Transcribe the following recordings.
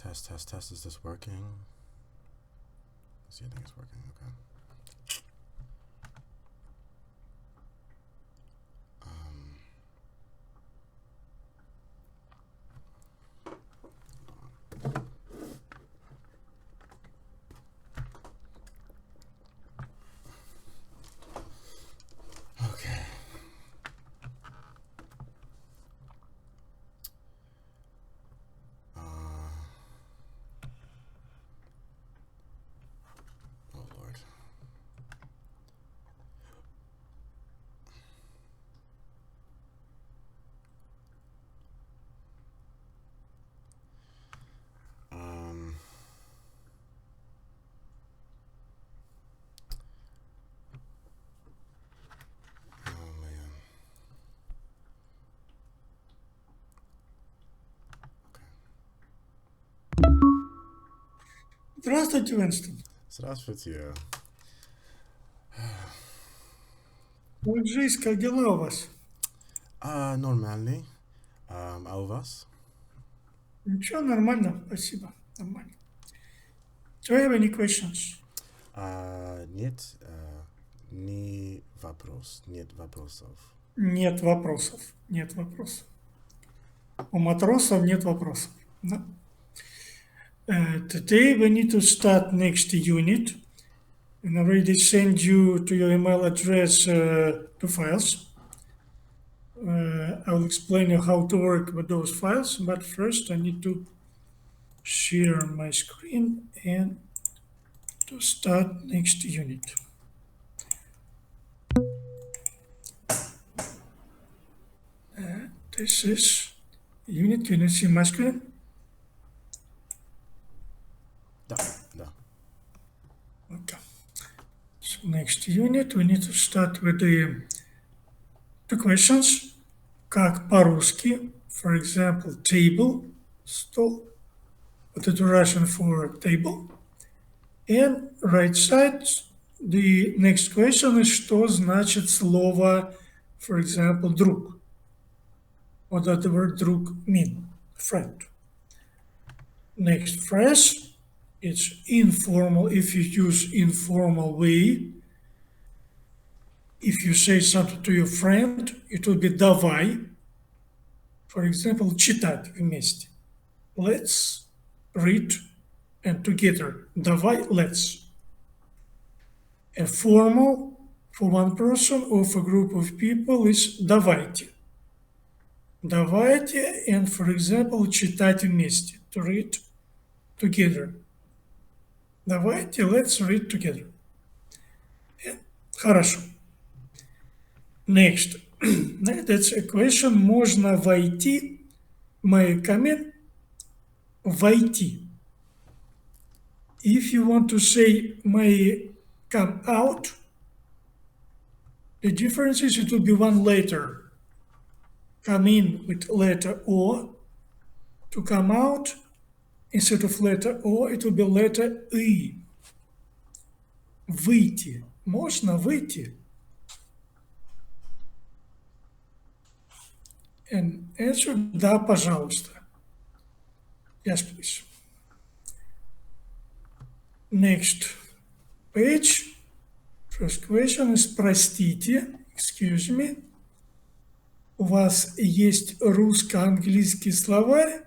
Test, test, test. Is this working? Let's see, I think it's working. Okay. Okay. Oh Lord. Oh man. Здравствуйте, Уинстон. Здравствуйте. Как жизнь, как дела у вас? Нормальный. А у вас? Ничего, нормально, спасибо, нормально. Do you have any questions? Нет, не вопрос. Нет вопросов. Нет вопросов, нет вопросов. У матросов нет вопросов. Да? Today we need to start next unit. And I already sent you to your email address two files. I will explain you how to work with those files, but first I need to share my screen and to start next unit. This is unit. Can you see my screen? Да. Okay. So next unit, we need to start with the two questions. Как по-русски, for example, table, стол. What is Russian for table? And right side, the next question is что значит слово, for example, друг. What does the word друг mean? Friend. Next phrase, it's informal if you use informal way. If you say something to your friend, it will be давай. For example, читать вместе. Let's read and together. Давай, let's. A formal for one person or for a group of people is давайте. Давайте and, for example, читать вместе. To read together. Давайте, let's read together. Хорошо. Next. That's a question. Можно войти, may I come in? Войти. If you want to say may come out, the difference is it will be one letter. Come in with letter O. To come out, instead of letter O, it will be letter И. Выйти. Можно выйти? And answer да, пожалуйста. Yes, please. Next page. First question is простите, excuse me. У вас есть русско-английский словарь?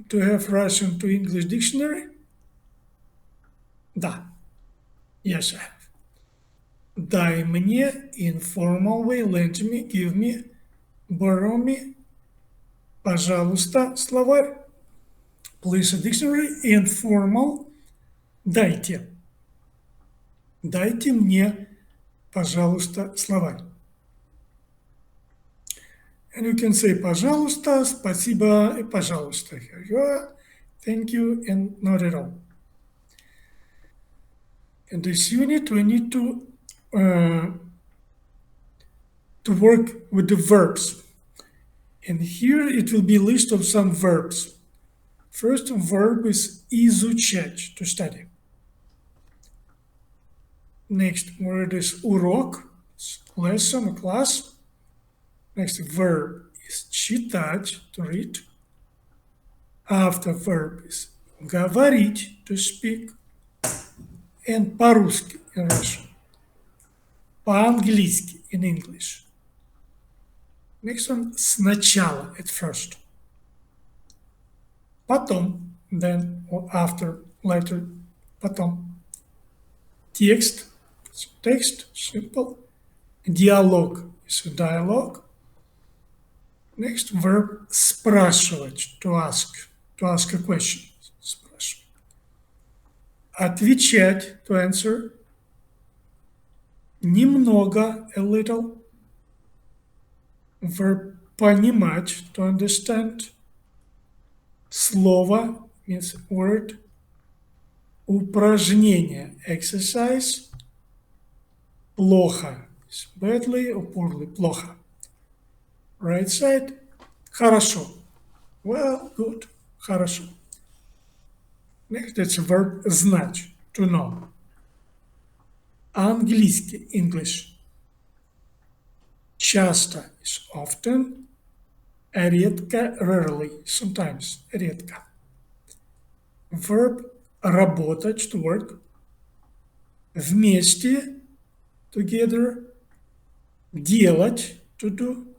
Do you have Russian to English dictionary? Да. Yes, I have. Дай мне informal way, lend me, give me, borrow me, пожалуйста, словарь. Please a dictionary, informal, дайте. Дайте мне, пожалуйста, словарь. And you can say пожалуйста, спасибо и пожалуйста. Here you are, thank you, and not at all. In this unit, we need to work with the verbs. And here it will be a list of some verbs. First verb is изучать, to study. Next word is урок, lesson, class. Next verb is читать, to read. After verb is говорить, to speak, and по-русски, in Russian, по-английски, in English. Next one, сначала, at first. Потом, then, or after, later, потом. Text, text, simple. Диалог is a dialogue. Next verb, спрашивать, to ask a question. Спрашивать. Отвечать, to answer. Немного, a little. Verb понимать, to understand. Слово means word. Упражнение, exercise. Плохо is badly or poorly, плохо. Right side, хорошо. Well, good, хорошо. Next, it's a verb знать, to know. Английский, English. Часто is often. Редко, rarely, sometimes, редко. Verb работать, to work. Вместе, together. Делать, to do.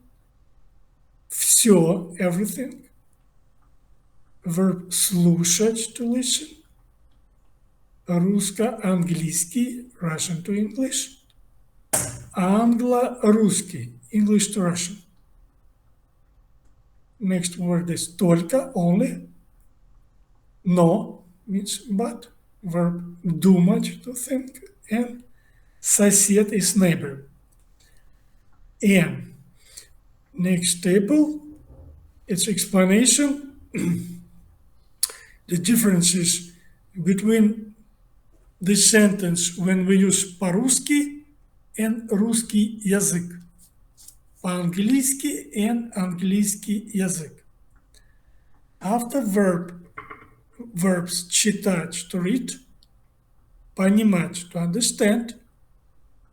Все, everything. Verb слушать, to listen. Русско-английский, Russian to English. Англо-русский, English to Russian. Next word is только, only. Но means but. Verb думать, to think. And сосед is neighbor. And next table, it's explanation. The differences between this sentence when we use по-русски and русский язык. По-английски and английский язык. After verbs читать, to read, понимать, to understand,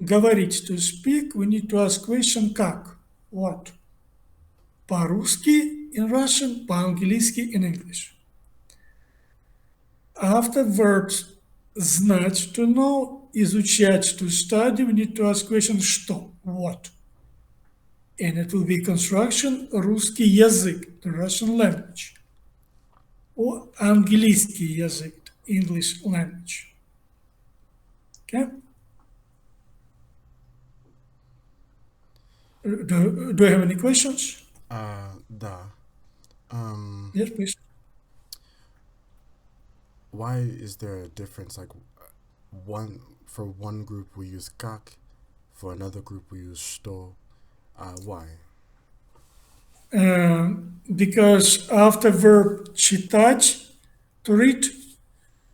говорить, to speak, we need to ask question как, what. По-русски in Russian, по-английски in English. After verbs знать, to know, изучать, to study, we need to ask question что, what. And it will be construction русский язык, the Russian language. Or английский язык, English language. Okay? Do you have any questions? Да. Yes, please. Why is there a difference? Like, for one group we use как, for another group we use что. Why? Because after verb читать, to read,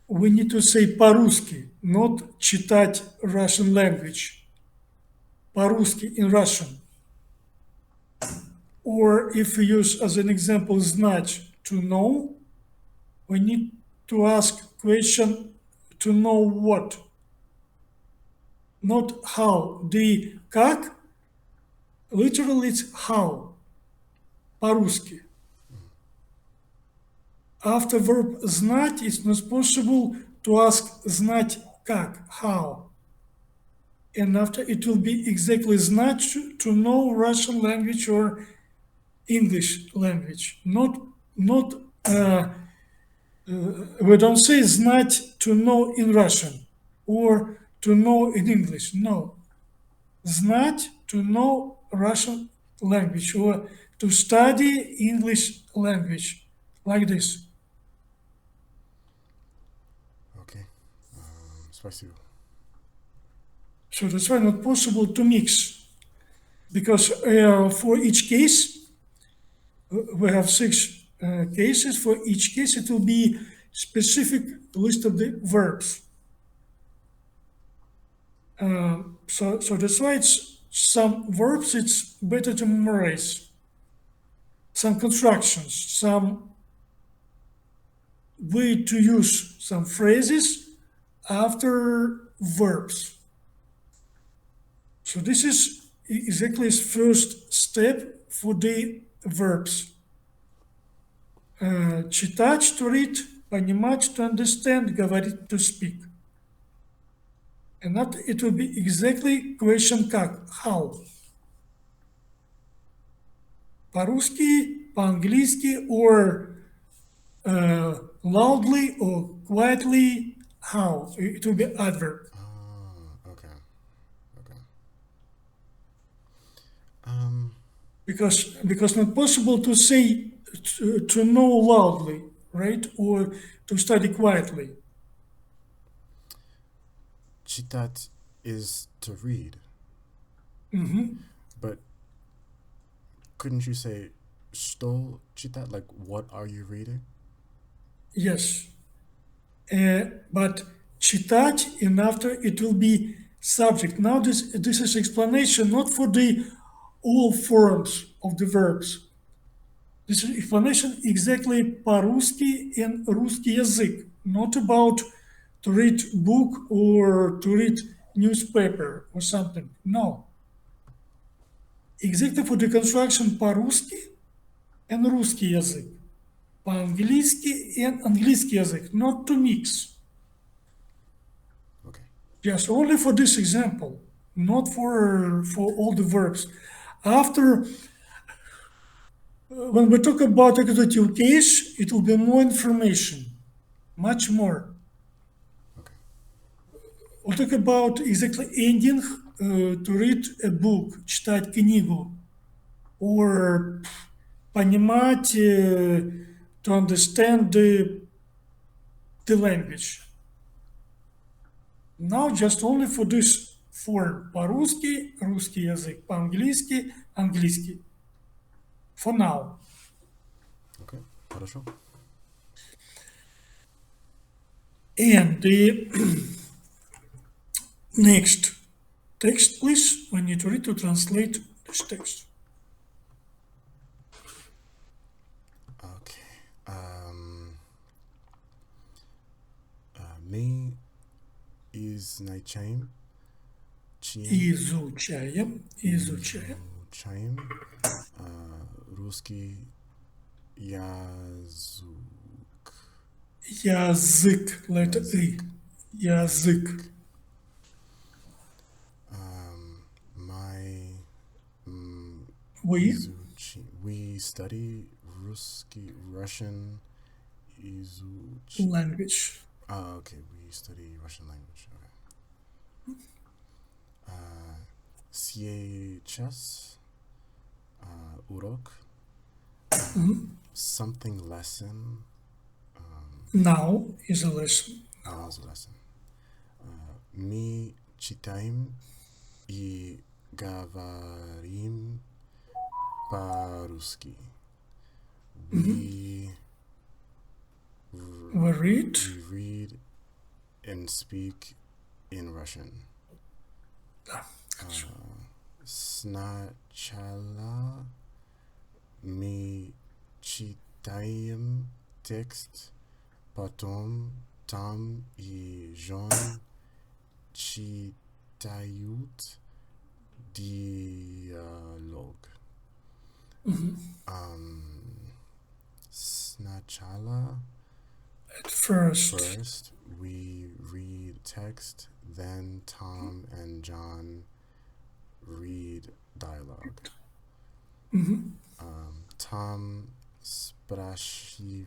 we need to say по-русски, not читать Russian language. По-русски in Russian. Or if we use as an example знать, to know, we need to ask question to know what, not how. The как literally it's how, по-русски. After verb знать, it's not possible to ask знать как, how. And after it will be exactly знать, to know Russian language or English language. We don't say знать to know in Russian or to know in English. No. Знать to know Russian language or to study English language, like this. Okay. Спасибо. So that's why not possible to mix, because for each case, we have 6 cases. For each case, it will be specific list of the verbs. So that's why it's some verbs it's better to memorize. Some constructions, some way to use some phrases after verbs. So this is exactly his first step for the verbs. Читать, to read, понимать, to understand, говорить, to speak. And not, it will be exactly question как, how. По-русски, по-английски, or loudly or quietly, how. It will be adverb. Okay. Okay. Because not possible to say to know loudly, right? Or to study quietly. Citat is to read. But couldn't you say что читать? Like, what are you reading? Yes. But читать, and after it will be subject. Now this is explanation not for the all forms of the verbs. This is explanation exactly по-русски and русский язык, not about to read book or to read newspaper or something. No. Exactly for the construction по-русски and русский язык. По-английски and английский язык, not to mix. Okay. Just only for this example, not for all the verbs. After, when we talk about accusative case, it will be more information, much more. Okay. We'll talk about exactly ending to read a book, читать книгу, or понимать, to understand the language. Now just only for this form. По-русски, русский язык. По-английски, английский. For now. Okay. Хорошо. And the next text, please. We need to read to translate this text. Okay. Me изучаем. Изучаем. Изучаем русский язык. Язык. Letter E. Язык. We study Russian language. Okay, we study Russian language. Okay. Сейчас урок. Something lesson. Now is a lesson. Now is a lesson. Мы читаем и говорим по-русски. We read and speak in Russian. Сначала мы читаем текст, потом Tom и John читают диалог. Сначала, at first, we read text, then Tom and John read dialogue. Tom спрашивает,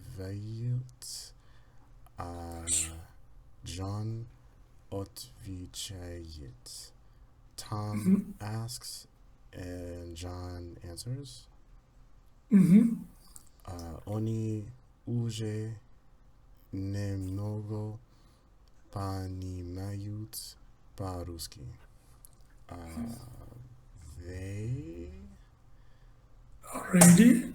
John отвечает. Tom asks and John answers. Они уже немного понимают по-русски. They already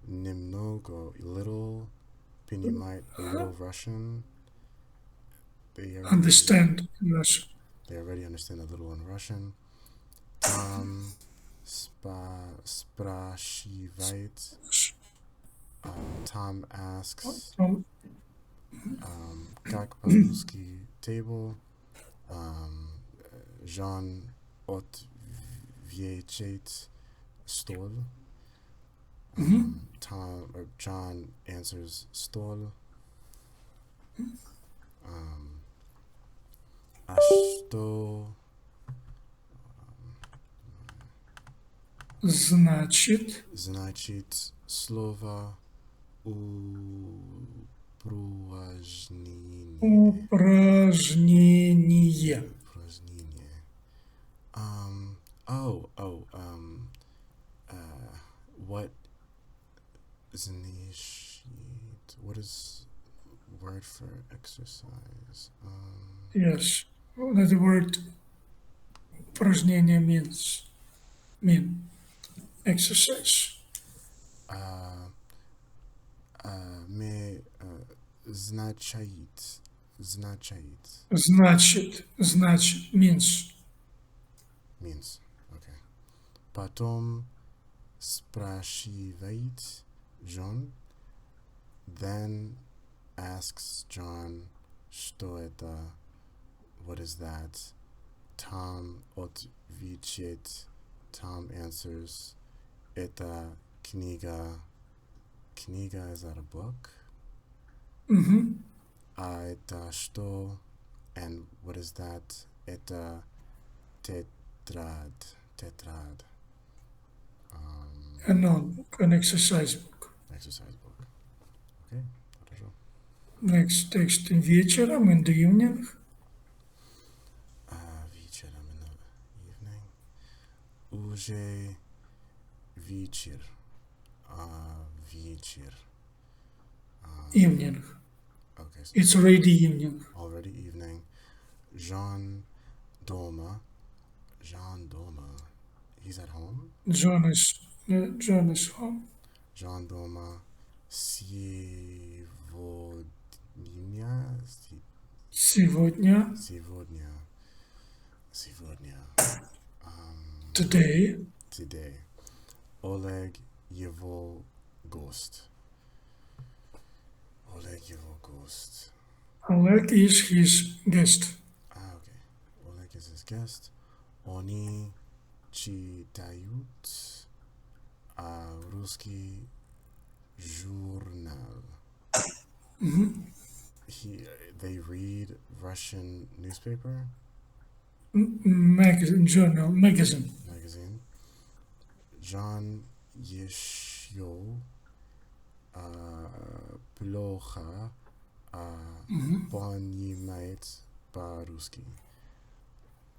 немного, little, понимают, a little Russian. They understand Russian. They already understand a little in Russian. Tom спрашивает. Tom asks. Как по-русски table. John отвечает стол. John answers stol. A что Значит, значит слово упражнение? упражнение. Упражнение. What initiate? What is word for exercise? Yes, the word упражнение mean exercise. Me значит. Значит, means. Means. Okay. Потом спрашивает John. Then asks John, что это? What is that? Tom отвечает. Tom answers, это книга. Книга, is that a book? А это что? And what is that? Это тетрад. A noun book, an exercise book. Exercise book. Okay, хорошо. Next text вечером, in the evening. Вечером, in the evening. Уже вечер. Вечер. Evening. Okay, so It's already evening. already evening. Jean Doma. He's at home. John is home. Jean Doma. Сегодня. Сегодня, today, Today. Oleg его гость. Oleg is his guest. Okay. Oleg is his guest. Oni читают русский журнал. They read Russian newspaper, Magazine. magazine. John еще плохо понимает по-русски.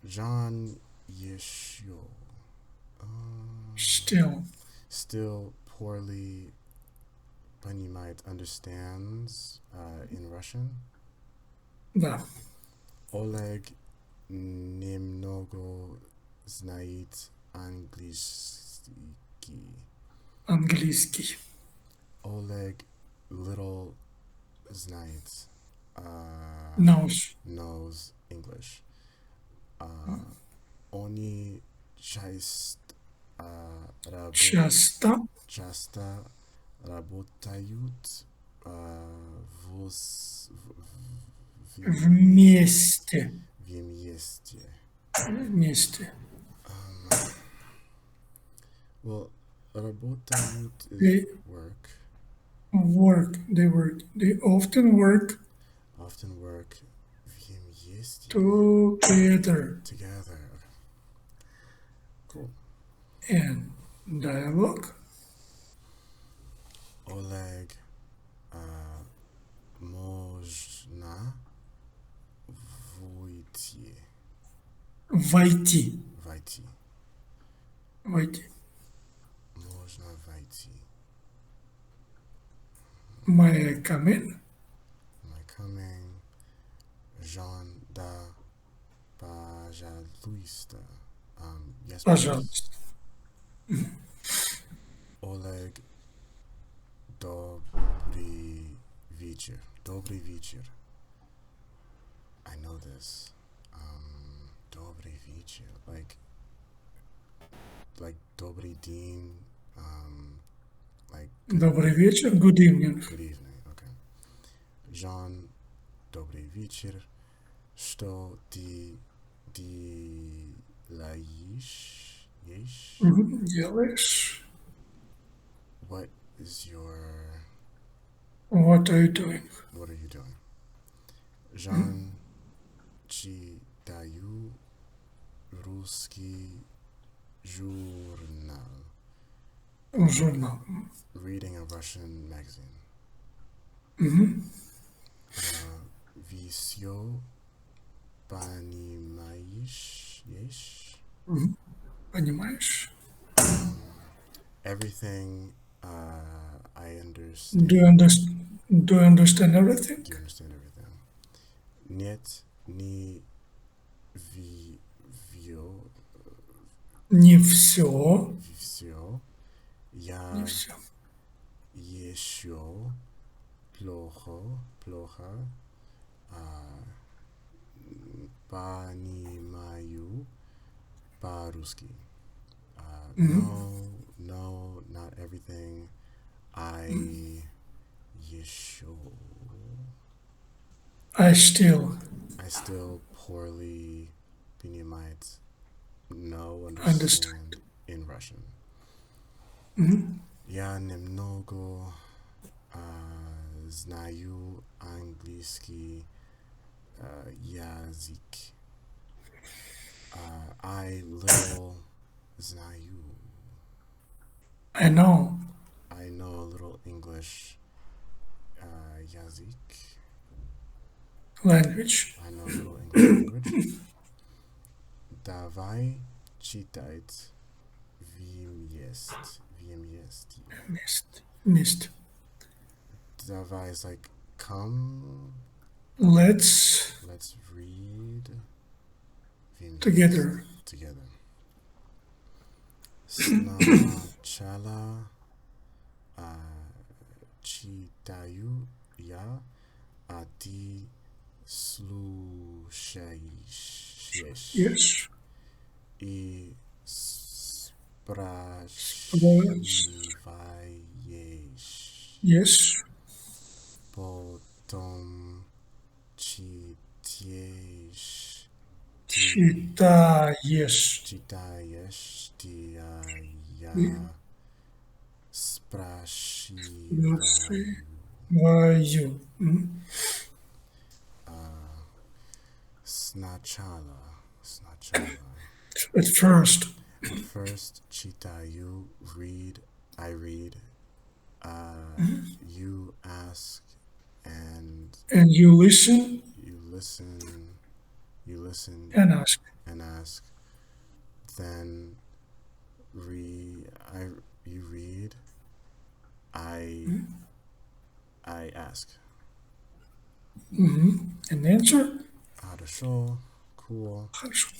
John еще still poorly понимает, understands in Russian. Да. Oleg немного знает Английский. Oleg little знает knows English. Они часто работают вместе. Well, работают is They work. They often work Вместе. together. Together. Okay. Cool. And dialogue. Oleg можно Войти. Можно войти. May I come in? My coming. Jean, да, пожалуйста. Yes, Пожалуйста. Oleg, добрый вечер. I know this. Добрый вечер. Like добрый день. Like Добрый вечер. Good evening. good evening. Okay. Jean, добрый вечер. Что ты делаешь? Делаешь. What is your. What are you doing? What are you doing? Jean читаю русский журнал. Журнал. Reading a Russian magazine. Visio понимаешь? Понимаешь? Everything I understand. Do you understand everything? Do you understand everything? Нет, не Не все. все. Я Не все. еще плохо понимаю по-русски. No, not everything. I I still poorly понимает no understand. in Russian. Я немного знаю английский язык. I little знаю. I know. I know a little English язык. Language. I know a little English language. Давай читать вместе. Missed. Давай is like come. Let's read together. Сначала читаю я, а ты слушаешь. Yes. И спрашиваешь. Yes. Потом читаешь. Читаешь. Я спрашиваю. Сначала. At first. Читаю, I read. You ask, and you listen. You listen and ask. Then you read. I ask. And answer. Хорошо. Cool. Хорошо.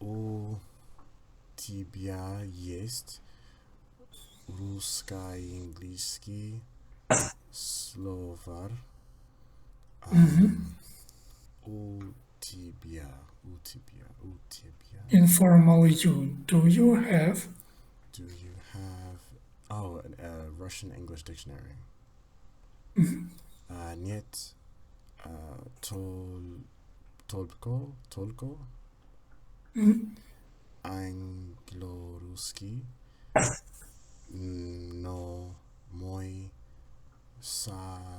У тебя есть русско-английский словарь? У тебя. Informal you. Do you have a Russian English dictionary? Нет. Только англо-русский, но мой сосед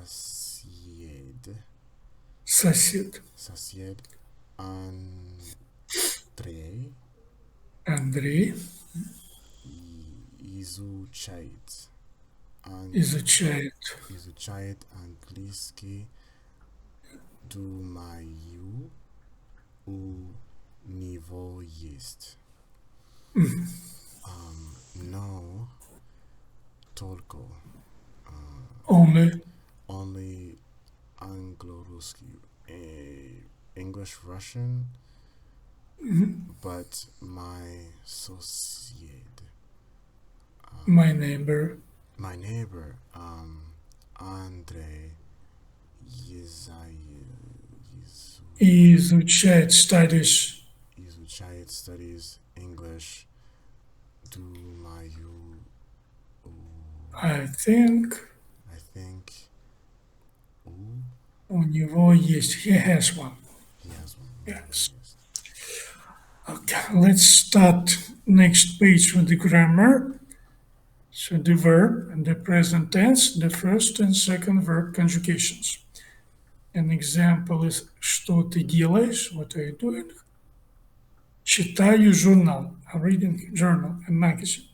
Андрей изучает английский. Думаю, у него есть. No, только. Only Anglo-Rусский. English, Russian, but my сосед. my neighbor. Андрей Изучает studies English. Думаю. I think. У него есть. He has one. Yes. Okay, let's start next page with the grammar. So So the verb and the present tense, the first and second verb conjugations. An example is что ты делаешь, what are you doing? Читаю журнал, I'm reading journal, a magazine.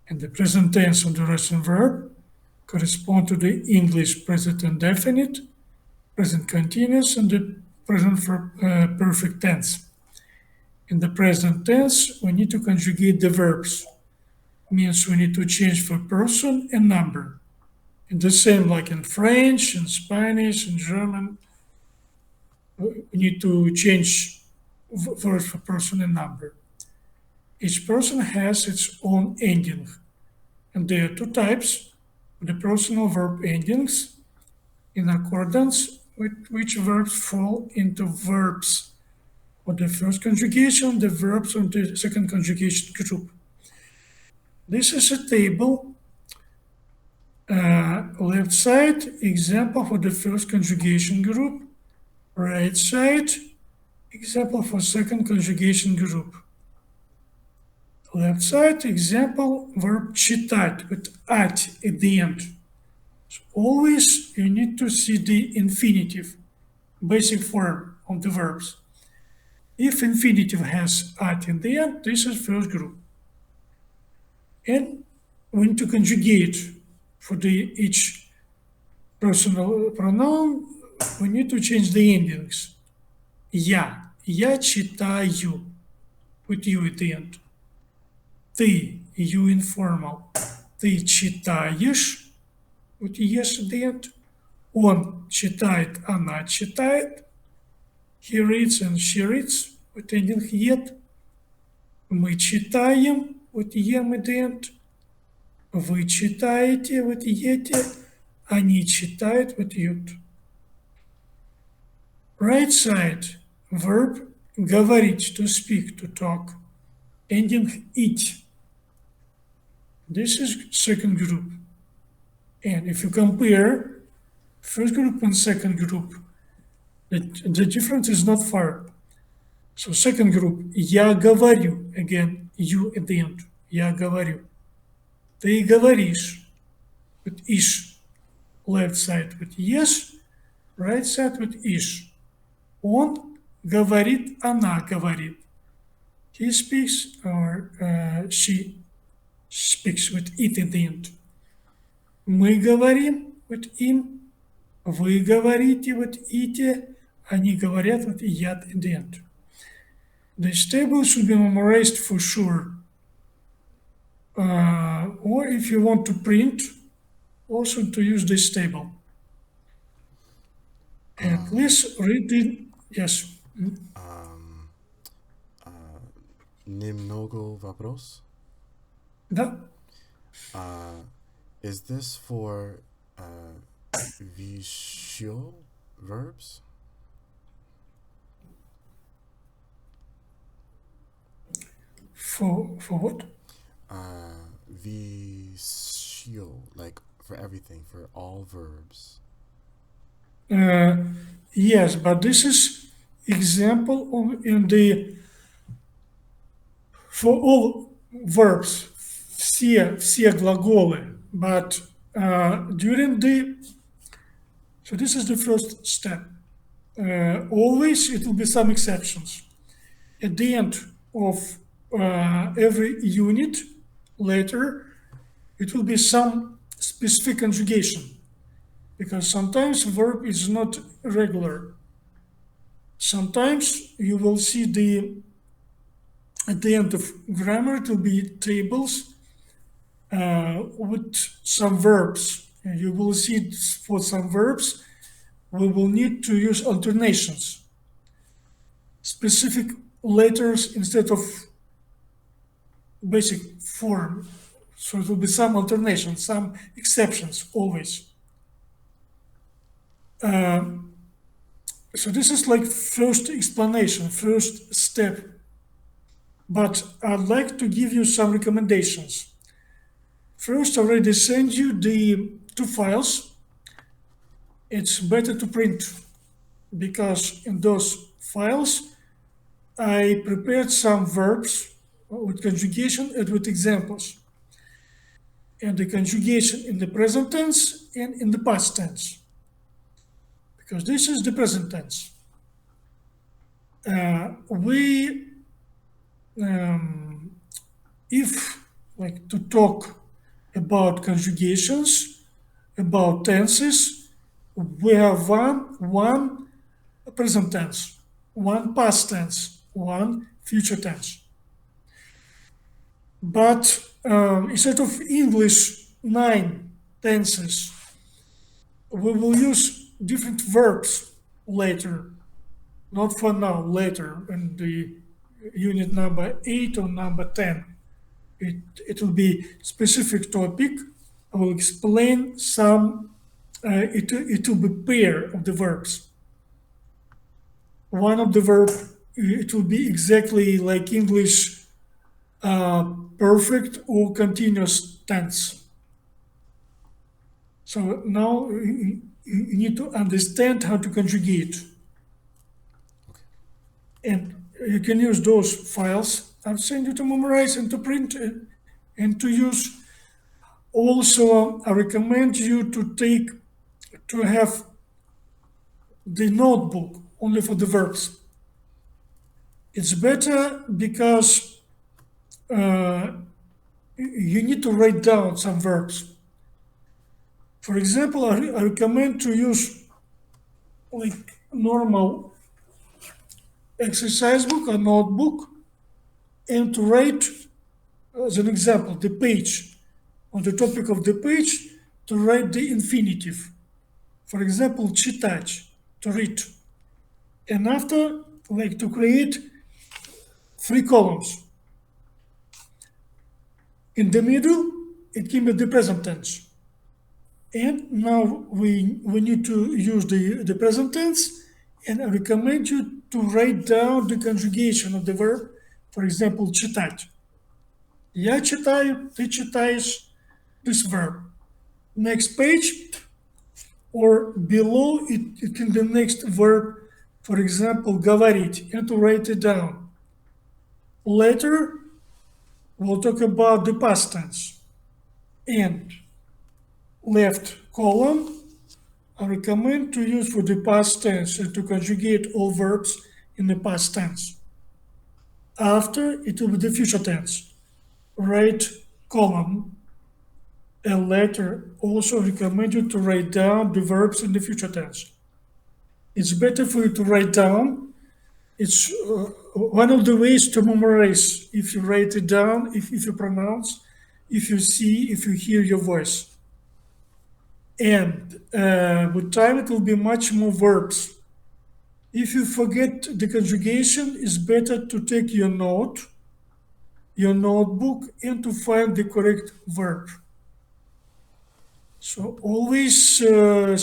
And the present tense of the Russian verb correspond to the English present indefinite, present continuous, and the present perfect tense. In the present tense, we need to conjugate the verbs. Means we need to change for person and number. And the same like in French, in Spanish, in German, we need to change verbs for person and number. Each person has its own ending. And there are two types, the personal verb endings, in accordance with which verbs fall into verbs of the first conjugation, the verbs of the second conjugation group. This is a table. Left side, example for the first conjugation group. Right side, example for second conjugation group. Left side, example, verb читать with at the end. So always you need to see the infinitive, basic form of the verbs. If infinitive has at in the end, this is first group. And we need to conjugate for each personal pronoun, we need to change the endings. Я читаю, with you at the end. Ты, you informal. Ты читаешь, with yes at the end. Он читает, она читает. He reads and she reads, with ending ет. Мы читаем, with ем at the end. Вы читаете, with ете. Они читают, with ют. Right side, verb говорить, to speak, to talk. Ending it. This is second group. And if you compare first group and second group, the difference is not far. So second group, я говорю, again, you at the end, я говорю. Ты говоришь, with ish. Left side with yes, right side with ish. Он говорит, она говорит. He speaks or she speaks with it at the end. Мы говорим with им, вы говорите with ите, они говорят with ят at the end. This table should be memorized for sure. Or if you want to print, also to use this table. And please read it. Yes. Немного вопрос. Да. Is this for visual verbs? For what? Visual, like for everything, for all verbs. Yes, but this is example in the for all verbs, все глаголы, but during the, so this is the first step. Always it will be some exceptions. At the end of every unit, later, it will be some specific conjugation, because sometimes verb is not regular. Sometimes you will see at the end of grammar, it will be tables with some verbs. And you will see for some verbs, we will need to use alternations, specific letters instead of basic form. So it will be some alternations, some exceptions always. So this is like first explanation, first step. But I'd like to give you some recommendations. First, I already sent you the 2 files. It's better to print because in those files, I prepared some verbs with conjugation and with examples. and the conjugation in the present tense and in the past tense, because this is the present tense. If like to talk about conjugations, about tenses, we have one present tense, one past tense, one future tense. But instead of English 9 tenses, we will use different verbs later, not for now, later in the unit number 8 or number 10. It will be specific topic. I will explain some, it will be pair of the verbs. One of the verb, it will be exactly like English perfect or continuous tense. So now you need to understand how to conjugate. And you can use those files. I'll send you to memorize and to print and to use. Also, I recommend you to have the notebook only for the verbs. It's better because you need to write down some verbs. For example, I recommend to use like normal exercise book or notebook and to write, as an example, the page. On the topic of the page, to write the infinitive. For example, читать, to read. And after, like to create 3 columns. In the middle, it can be the present tense. And now we need to use the present tense, and I recommend you to write down the conjugation of the verb. For example, читать. Я читаю, ты читаешь, this verb. Next page, or below it can be the next verb. For example, говорить, and to write it down. Later, we'll talk about the past tense. And left column, I recommend to use for the past tense and to conjugate all verbs in the past tense. After, it will be the future tense. Right column, and later also recommend you to write down the verbs in the future tense. It's better for you to write down. It's one of the ways to memorize. If you write it down, if you pronounce, if you see, if you hear your voice. And with time, it will be much more verbs. If you forget the conjugation, it's better to take your notebook, and to find the correct verb. So always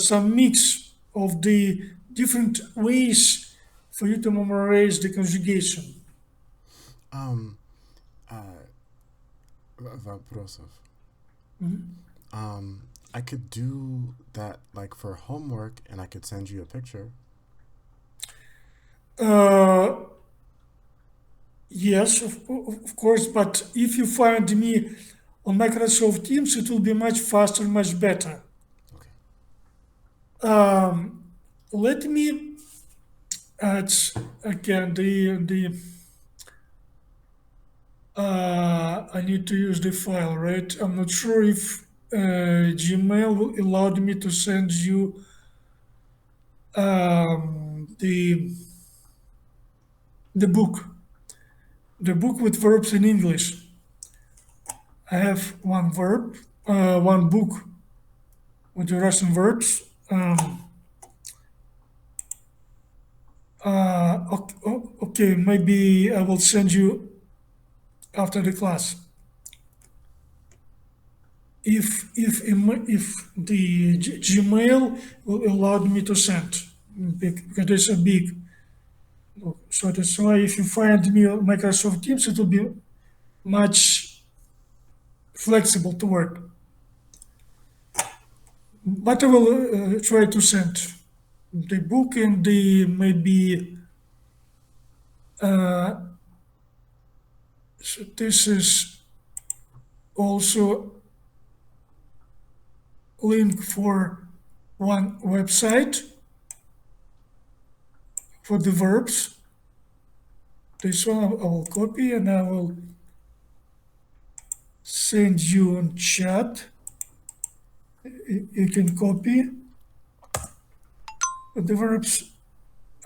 some mix of the different ways for you to memorize the conjugation. Вопросов. I could do that like for homework, and I could send you a picture. Yes, of course, but if you find me on Microsoft Teams, it will be much faster, much better. Okay. Let me add again I need to use the file, right? I'm not sure if Gmail will allow me to send you the book with verbs in English. I have one book with the Russian verbs. Okay, maybe I will send you after the class. If the Gmail will allow me to send, because it's a big. So that's why if you find me on Microsoft Teams, it will be much flexible to work. But I will try to send the book and the maybe. So this is also link for one website for the verbs. This one I will copy and I will send you on chat. You can copy the verbs.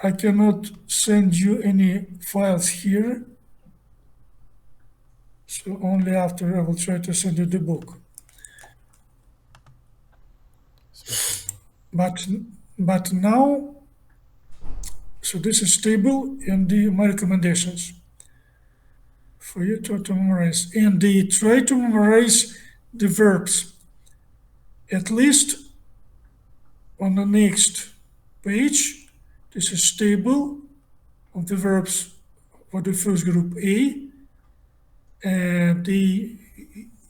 I cannot send you any files here, so only after I will try to send you the book. But now, so this is table and my recommendations for you to memorize. And try to memorize the verbs at least on the next page. This is table of the verbs for the first group A. And you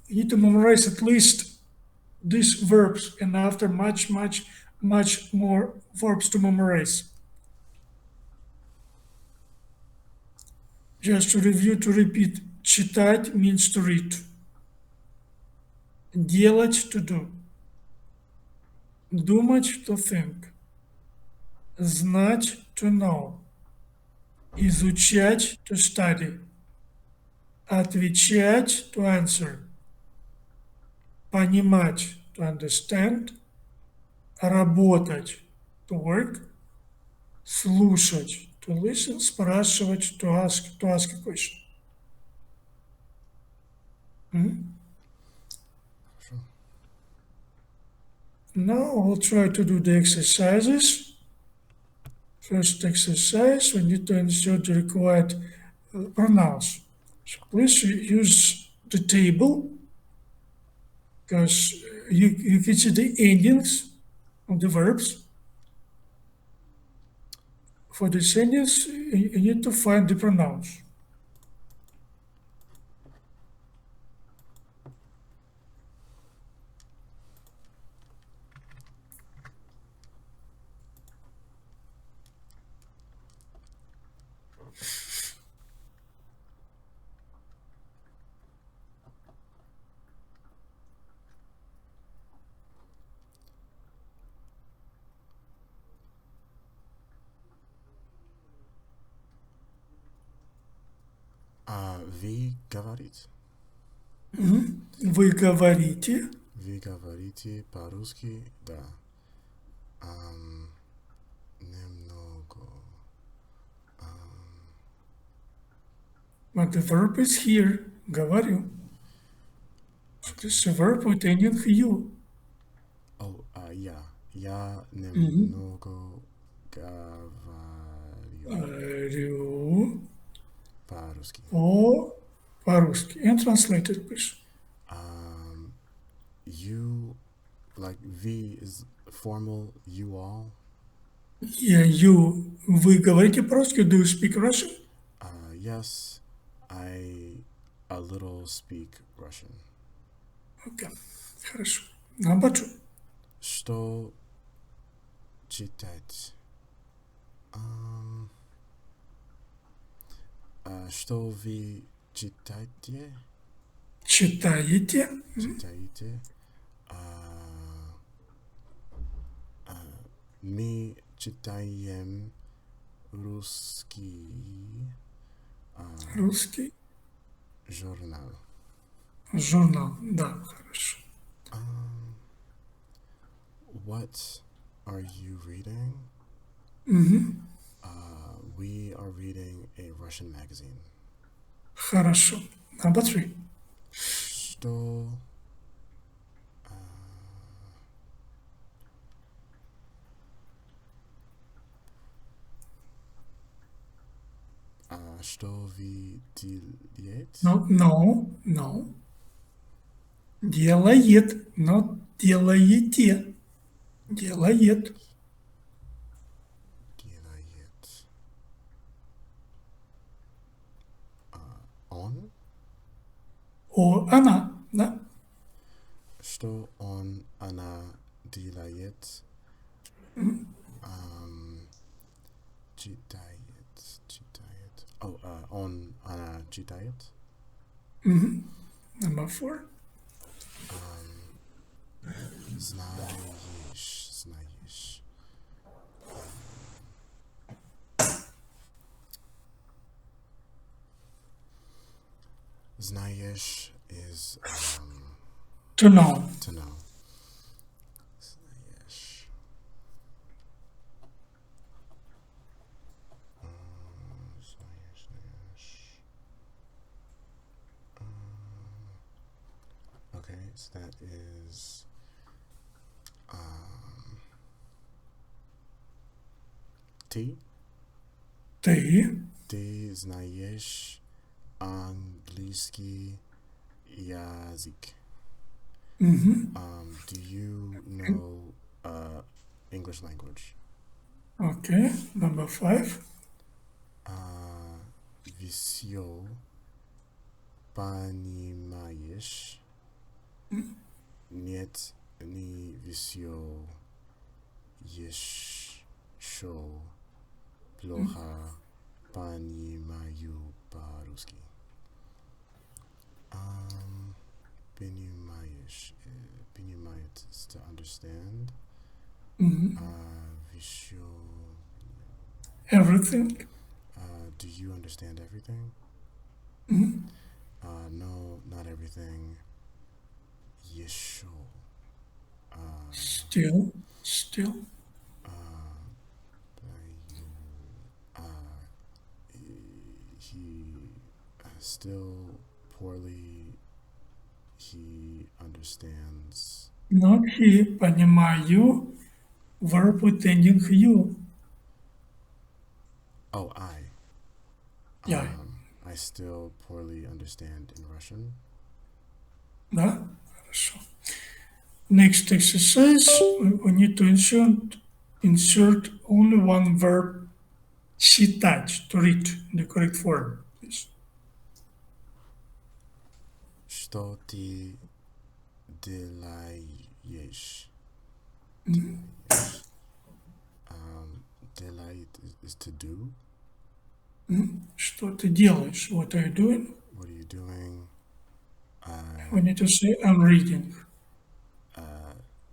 need to memorize at least these verbs, and after much more verbs to memorize. Just to review, to repeat. Читать means to read. Делать, to do. Думать, to think. Знать, to know. Изучать, to study. Отвечать, to answer. Понимать, to understand. Работать, to work. Слушать, to listen. Спрашивать, to ask a question. Now we'll try to do the exercises. First exercise, we need to insert the required pronouns. So please use the table, because you can see the endings of the verbs. For the sentence, you need to find the pronouns. Вы говорите. Вы говорите. Вы говорите по-русски, да. Немного. But the verb is here. Говорю. So this is a verb with ending you. Oh, yeah. Я немного говорю Говорю по-русски. по-русски. And translated, please. You, like V is formal, you all. Yeah, you. Вы говорите по-русски? Do you speak Russian? Yes, I a little speak Russian. Okay, хорошо. Number 2. Что читать? Что вы читаете? Читаете. Читаете? Мы читаем русский Русский журнал. журнал. Да, хорошо. What are you reading? We are reading a Russian magazine. Хорошо. Number 3. Что что вы делаете? No. Делает, но делаете. Делает. Делает. Он? Она, да? Что она делает? Читает. Oh, она читает? Number 4. Znaешь. Znaешь is To know. to know. Znaешь. Знаешь. Okay, so that is T. Ты Ты знаешь английский язык. Do you know English language? Okay, number 5. Visio понимаешь? Нет, не visio еще плохо понимаю по-русски. Понимаешь, понимает is to understand. Visio, Everything. do you understand everything? No, not everything. Еще. Still. He still poorly he understands. Not he, понимаю, verb with ending you. Oh, I. Yeah. I still poorly understand in Russian. Да? Хорошо. Next exercise, we need to insert only one verb, читать, to read in the correct form, please. Что ты делаешь? Делает is to do. Что ты делаешь? What are you doing? What are you doing? We need to say I'm reading.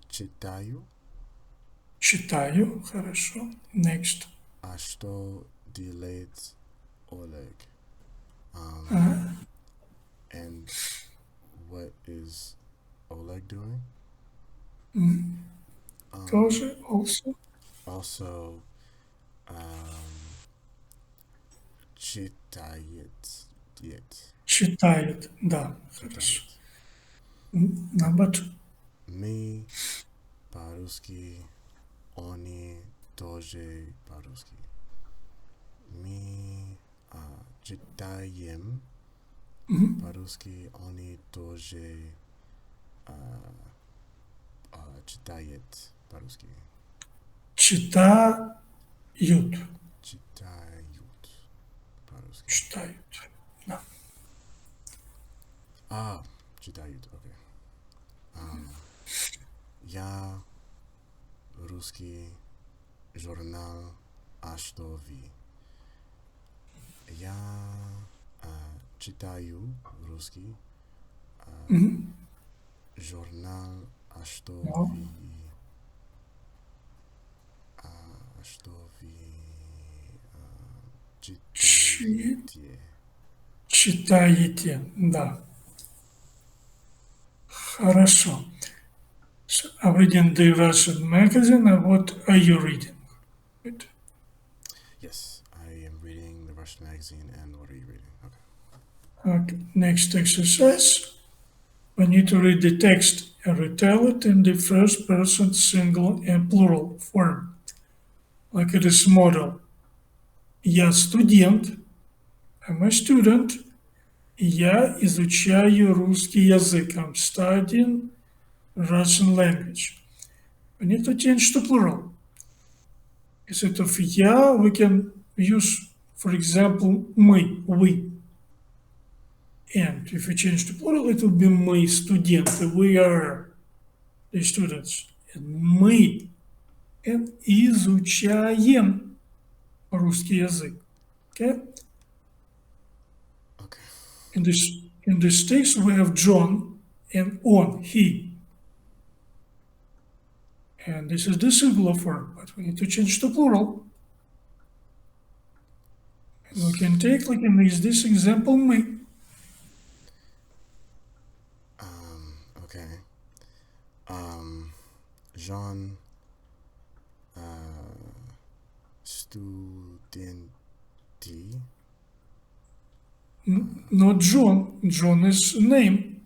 Читаю. Читаю. Хорошо. Next. А что делает Oleg? And what is Oleg doing? Тоже also. Also, читает. Читает. Да. Хорошо. Number 2. Мы по-русски, они тоже по-русски. Мы читаем по-русски, они тоже читает по-русски. Читают. Читают по-русски. Читают. Да. Читают, окей. Я русский журнал «А что вы?» Я читаю русский журнал «А что вы?» «А что вы читаете?» Читаете. Да. Хорошо. So I'm reading the Russian magazine, and what are you reading? Good. Yes, I am reading the Russian magazine, and what are you reading? Okay. Next exercise. We need to read the text and retell it in the first person single and plural form, like it is model. Я студент, I'm a student. Я изучаю русский язык. I'm studying Russian language. We need to change to plural. Instead of я, we can use, for example, мы, we. And if we change to plural, it will be мы студенты. We are the students. And мы and изучаем русский язык. Okay? Okay. In this text, we have John and on, he. And this is the singular form, but we need to change to plural. And we can take, like in this example, мы. Okay. Jean studenti. Not John. John is name.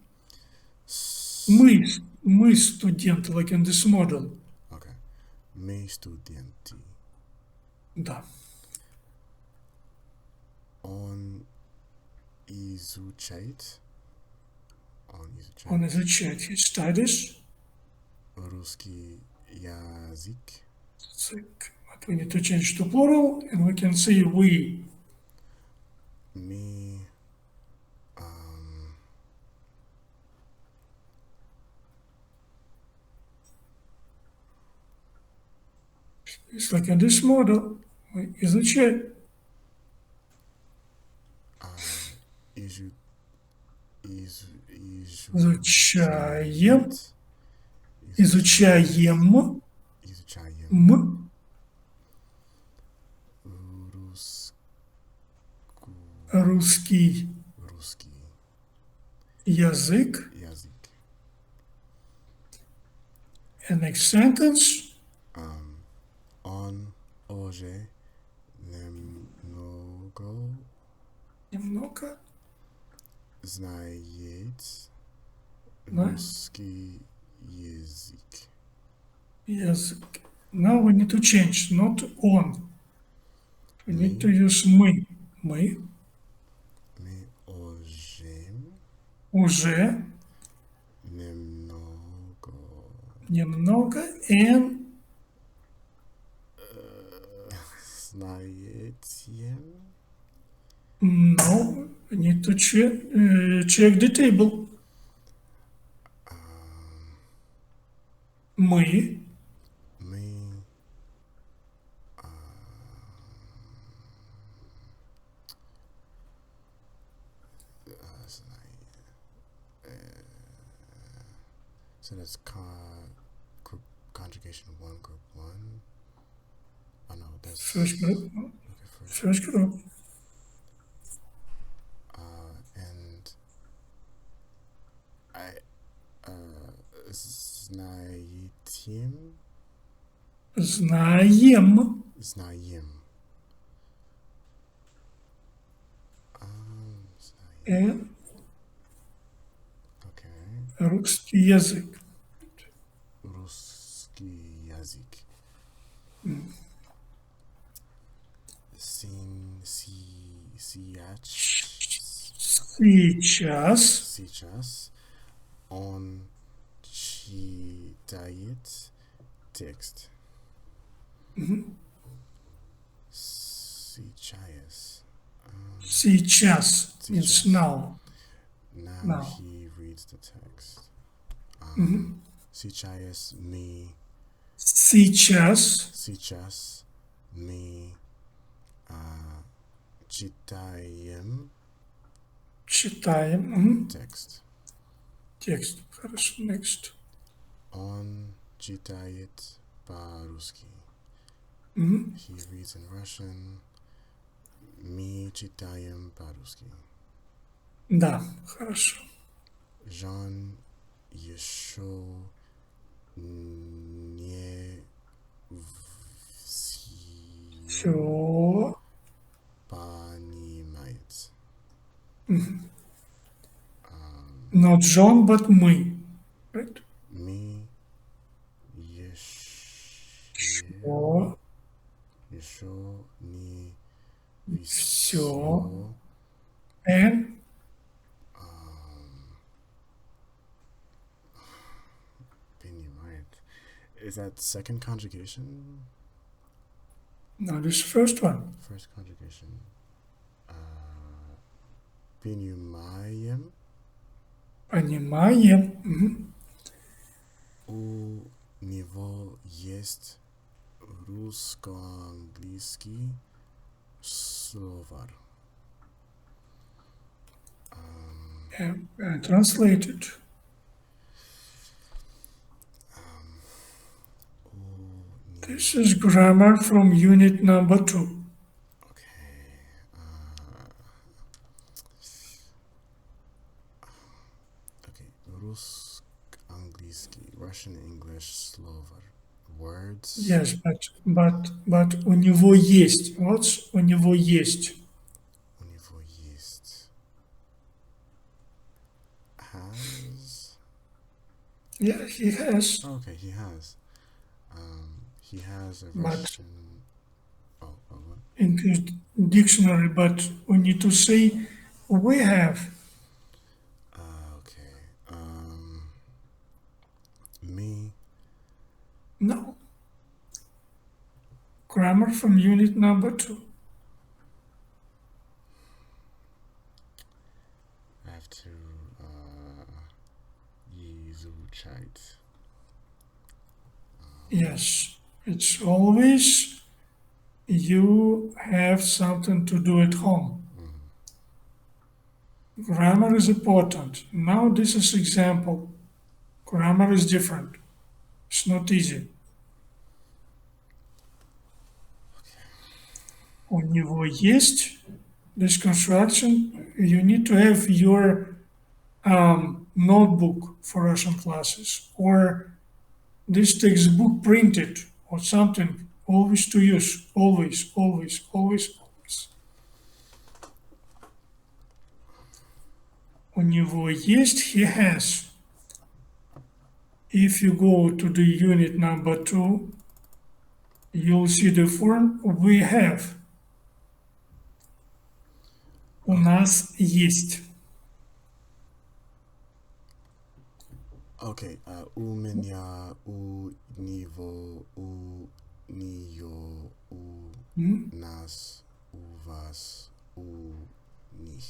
Мы студенты, like in this model. Okay. Мы студенти. Да. Он изучает. Он изучает. He studies. Русский язык. But we need to change to plural, and we can say we. Мы It's like in this model. Мы изучаем. Изучаем. Изучаем. Изучаем. Русский язык. And next sentence. Он уже немного знает русский язык. Язык. Now we need to change, not on. We need to use мы. Мы уже немного and знаете. No, we need to check the table. Мы so that's group conjugation 1, group 1. Oh no, that's first group. Okay, First group. And I знаете. Знаем. Знаем. And Okay. русский язык. Русский язык. Сейчас он читает текст. Сейчас means now. Now he reads the text. Сейчас мы читаем текст. Текст. Хорошо, next. Он читает по-русски. He reads in Russian. Мы читаем по-русски. Да, хорошо. Жан еще не Все понимает. Not John, but мы. Right? Мы еще не все. And is that second conjugation? no, this first one. First conjugation. Понимаем. Понимаем. У него есть русско-английский словарь. Translated. This is grammar from unit number 2. Okay. Okay. Rus, angliski, Russian, English, Slovak. Words. Yes, but у него есть. What's у него есть? У него есть. Has. Yeah, he has. Okay, he has. He has a But Russian. Oh, what? English dictionary, but we need to say we have. Okay. Me. No. Grammar from unit number 2. I have to изучать. Yes, it's always you have something to do at home. Grammar is important. Now this is example. Grammar is different. It's not easy. У него есть this construction. You need to have your notebook for Russian classes or this textbook printed or something always to use. Always, always, always, always. У него есть, he has. If you go to the unit number 2, you'll see the form we have. У нас есть. Okay. У меня, у него, у нее, у нас, у вас, у них.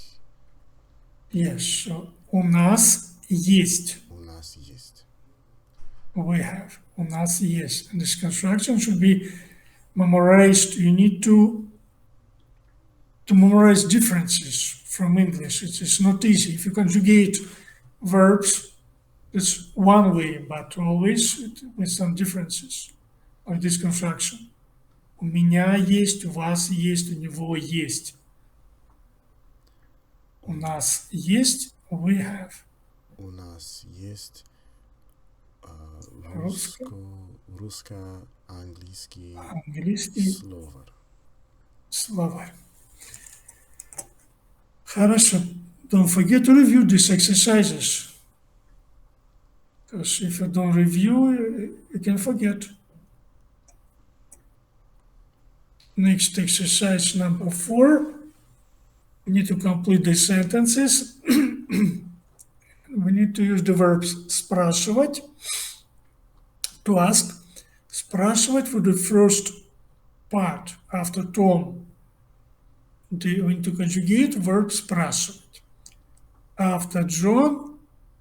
Yes, so у нас есть. У нас есть. We have. У нас есть. And this construction should be memorized. You need to memorize differences from English. It's not easy. If you conjugate verbs, it's one way, but always with some differences like this construction. У меня есть, у вас есть, у него есть. У нас есть, we have. У нас есть Русско, английский, английский, словарь. словарь. Хорошо. Don't forget to review these exercises. Because if you don't review, you can forget. Next exercise number 4. We need to complete the sentences. We need to use the verbs спрашивать, to ask. Спрашивать for the first part after Tom. We need to conjugate verb спрашивать. After John,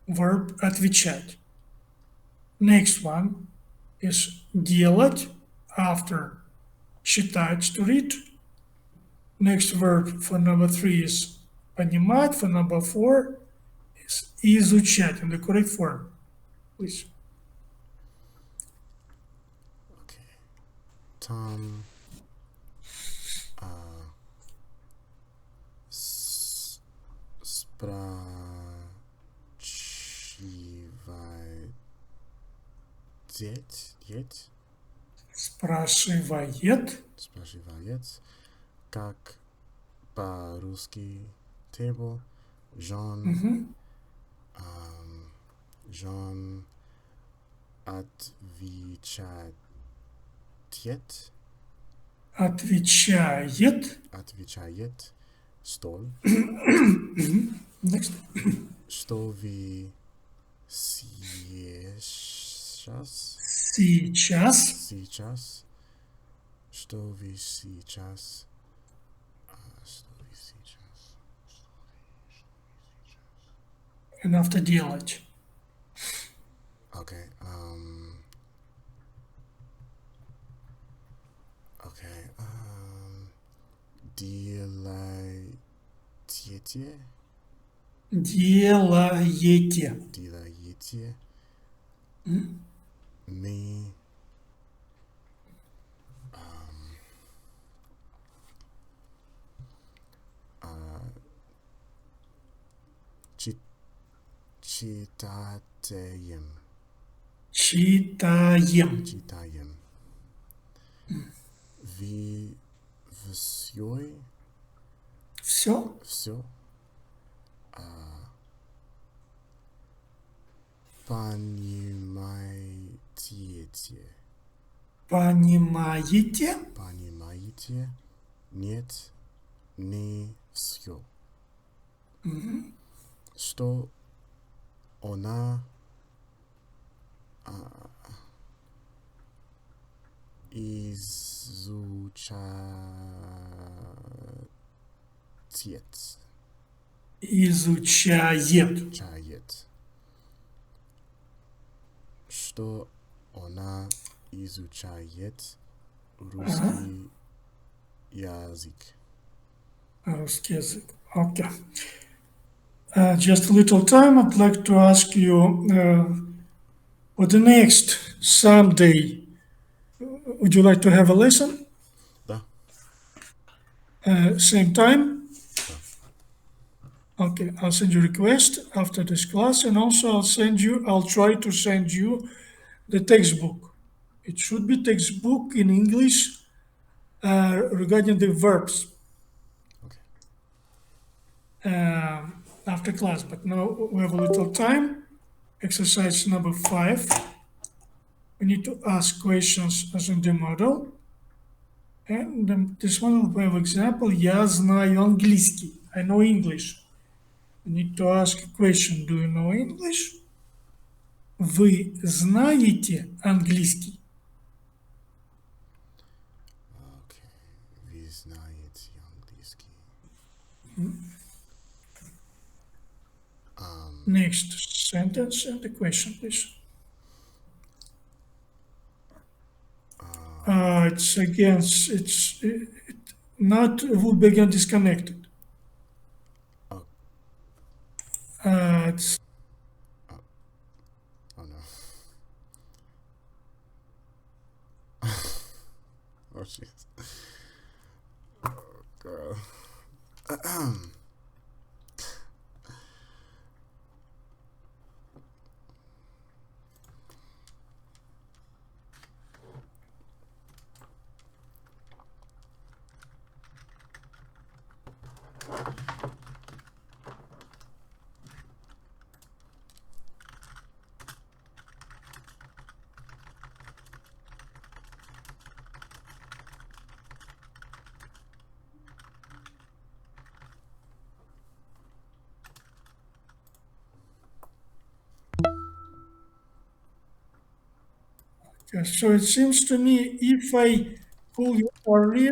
verb отвечать. Next one is делать after читать, to read. Next verb for number 3 is понимать. For number 4 is изучать in the correct form. Please. Okay. Tom Спрашивает. Спрашивает, как по-русски table. John John отвечает. Отвечает. Отвечает. Стол. Next. Что вы сейчас? Сейчас. Сейчас. Что вы сейчас? Что вы сейчас? And after делать. Okay. Okay. Делаете. Делаете. Делаете. Мы Читаем. Читаем. Читаем. Ви все. Все. Все. Понимаете. Понимаете? Понимаете? Нет, не все. Что она изучает. Изучает. Чает. Что она изучает русский язык. Русский язык. Okay. Just a little time. I'd like to ask you for the next Sunday. Would you like to have a lesson? Да. Same time? Okay, I'll send you a request after this class, and also I'll try to send you the textbook. It should be textbook in English regarding the verbs. Okay. After class, but now we have a little time. Exercise number 5. We need to ask questions as in the model. And this one we have example. Я знаю английский. I know English. We need to ask a question. Do you know English? Вы знаете английский? Okay. Вы знаете английский. Next sentence and the question, please. It's against, it's not will begin disconnected. Oh. It's Oh no. Oh jeez. Oh girl. so it seems to me if I pull you earlier,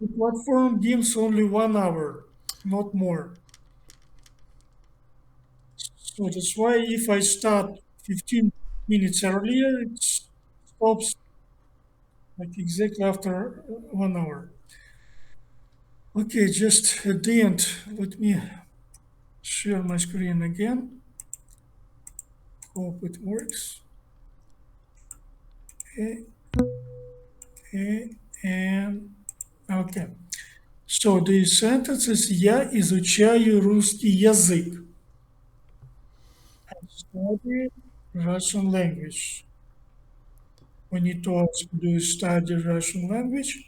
the platform gives only 1 hour, not more. So that's why if I start 15 minutes earlier, it stops like exactly after 1 hour. Okay, just at the end, let me share my screen again. Hope it works. Okay, and okay. So the sentence is я изучаю русский язык. I study Russian language. We need to ask, do you study Russian language?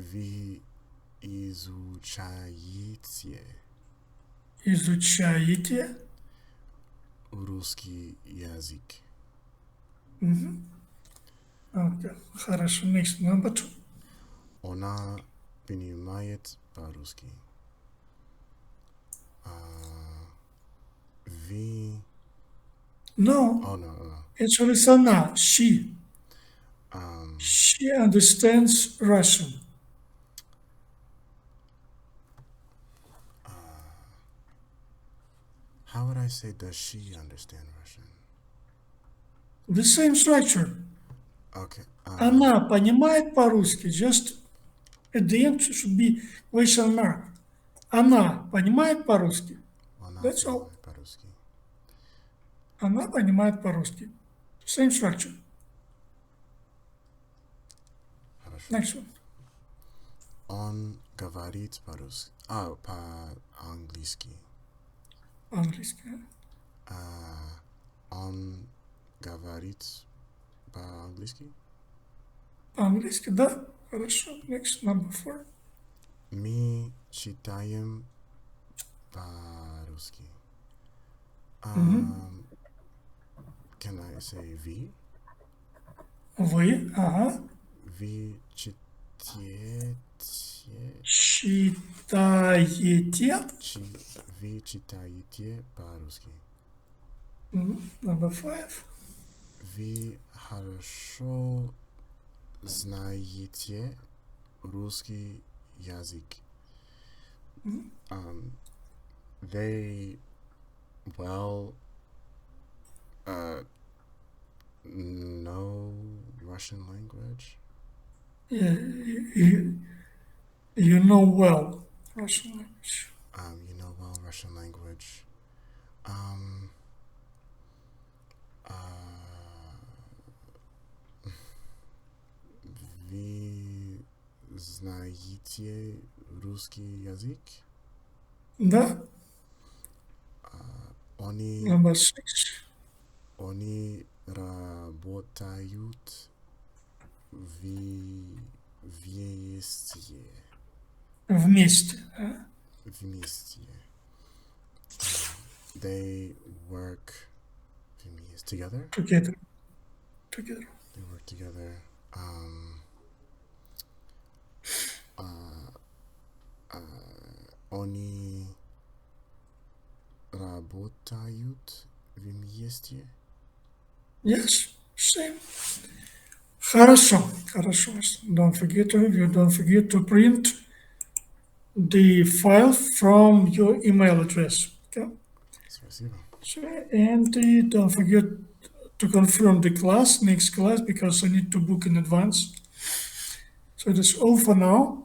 Вы изучаете Изучаете? русский язык. Okay, хорошо. Next, number 2. Она понимает по-русски. Вы... No, Oh, no. actually it's она, she. She understands Russian. How would I say, does she understand Russian? The same structure. Okay. Она понимает по-русски. Just at the end should be question mark. Она понимает по-русски. Она That's all. понимает по-русски. Она понимает по-русски. Same structure. Хорошо. Next one. Он говорит по-русски. По-английски. Английский. Он говорит по-английски. По-английски, да? Хорошо. Next, number 4. Мы читаем по-русски. Can I say we? Вы, ага. Вы читаете? Читаете. Вы читаете по-русски. Number 5. Вы хорошо знаете русский язык. They well know Russian language. Yeah, you know well Russian language. You know well Russian language. Вы знаете русский язык? Да. Они Number 6. Они работают вместе. Вместе. А? Вместе. They work together. Together. They work together. Они работают вместе. Yes, same. Хорошо. Don't forget to review. Don't forget to print the file from your email address. Okay. Спасибо. So, and don't forget to confirm the class, next class, because I need to book in advance. So that's all for now.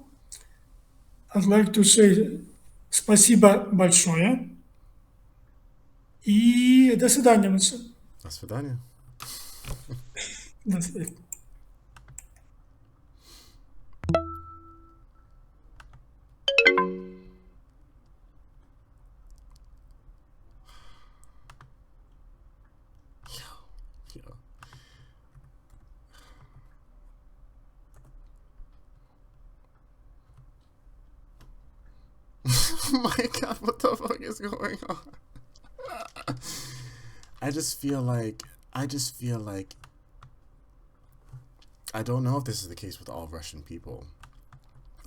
I'd like to say спасибо большое. И до свидания, Митсон. До свидания. До свидания. Yo. Oh my god, what the fuck is going on? I just feel like I don't know if this is the case with all Russian people,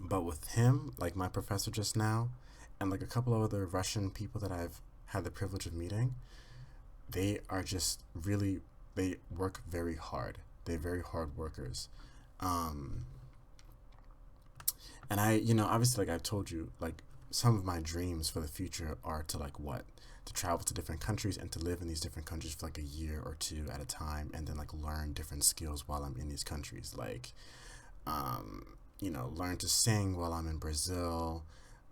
but with him, like my professor just now, and like a couple of other Russian people that I've had the privilege of meeting, they are just really, they work very hard. They're very hard workers. And I, obviously, like I've told you, like some of my dreams for the future are to to travel to different countries and to live in these different countries for like a year or two at a time, and then like learn different skills while I'm in these countries. Like, learn to sing while I'm in Brazil.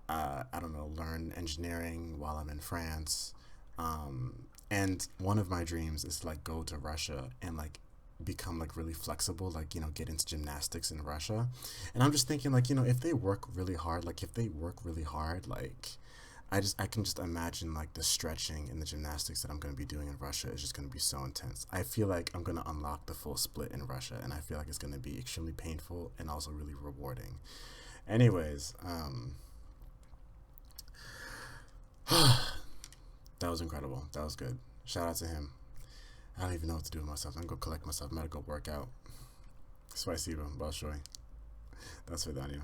I don't know, learn engineering while I'm in France. And one of my dreams is to like go to Russia and like become like really flexible, like, get into gymnastics in Russia. And I'm just thinking like, if they work really hard, like I can just imagine like the stretching and the gymnastics that I'm going to be doing in Russia is just going to be so intense. I feel like I'm going to unlock the full split in Russia, and I feel like it's going to be extremely painful and also really rewarding. Anyways, that was incredible. That was good. Shout out to him. I don't even know what to do with myself. I'm going to go collect myself. I'm going to go work out. Спасибо большое. До свидания.